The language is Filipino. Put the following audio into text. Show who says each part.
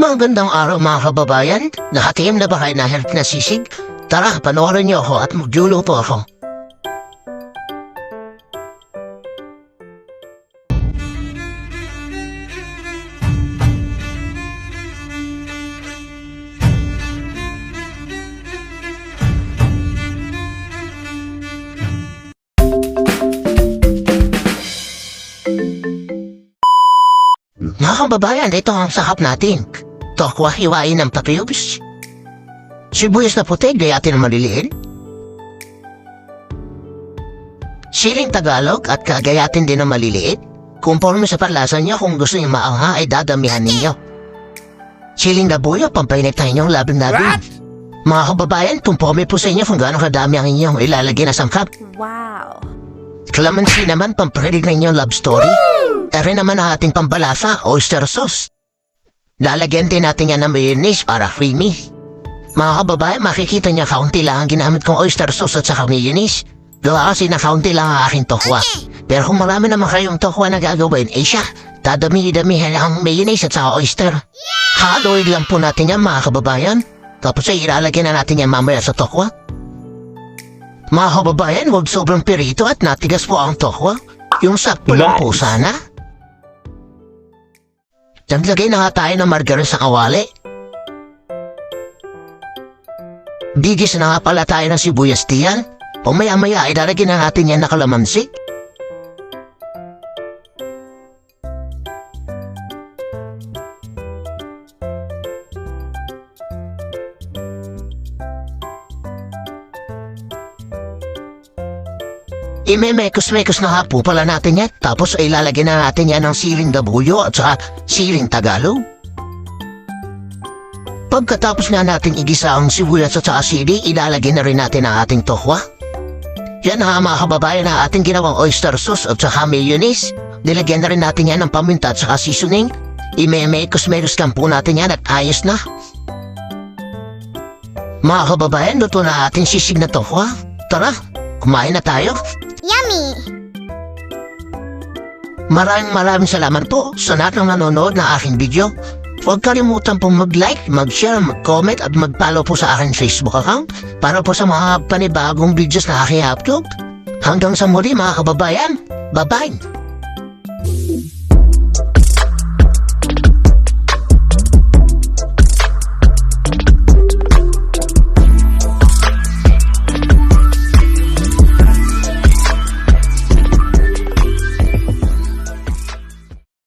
Speaker 1: Magandang araw mga kababayan. Nakatiyam na ba kayo na health na sisig? Tara, panoorin niyo ako at magluluto ako. Mga kababayan, ito ang sahap natin. Tokwa hiwain ng papayubs. Sibuyas na puti, gayatin ng maliliit. Siling Tagalog at kagayatin din ng maliliit. Conforme sa palasa niyo, kung gusto niyo maangha ay dadamihan ninyo. Siling Labuyo, pampainit tayo niyong labing-labing. Mga kababayan, conforme po sa inyo kung gaano kadami ang inyong ilalagay na sangkap.
Speaker 2: Wow!
Speaker 1: Calamansi naman, pampahilig na inyong love story. Ere naman ang ating pambalasa, oyster sauce. Lalagyan din natin yan ng mayonnaise para creamy. Mga kababayan, makikita niya kaunti lang ang ginamit kong oyster sauce at saka mayonnaise. Gawa kasi na kaunti lang ang aking tokwa. Pero kung marami naman kayong tokwa na gagawin, siya, dadami-damihan ang mayonnaise at saka oyster. Haluin lang po natin yan mga kababayan. Tapos ay ilalagyan na natin yan mamaya sa tokwa. Mga kababayan, huwag sobrang pirito at natigas po ang tokwa. Yung sakto lang po sana. Naglagay na nga tayo ng margarine sa kawali. Digis na nga pala tayo ng sibuyas diyan. O maya-maya ilalagay na natin yan na kalamansi. Imemekos-mekos na nga po pala natin yan. Tapos ay ilalagay na natin yan ng siling Labuyo at saka siling Tagalog. Pagkatapos na natin igisa ang sibuyas at saka sili, ilalagay na rin natin ang ating tokwa. Yan na mga kababayan na ating ginawang oyster sauce at saka mayonnaise. Nilagyan na rin natin yan ng paminta at saka seasoning. Imemekos-mekos lang po natin yan at ayos na. Mga kababayan, luto na ating sisig na tokwa. Tara, kumain na tayo.
Speaker 2: Yummy!
Speaker 1: Maraming salamat po sa lahat ng nanonood ng aking video. Huwag kalimutan pong mag-like, mag-share, mag-comment at mag-follow po sa aking Facebook account para po sa mga panibagong videos na aking upload. Hanggang sa muli mga kababayan. Bye-bye!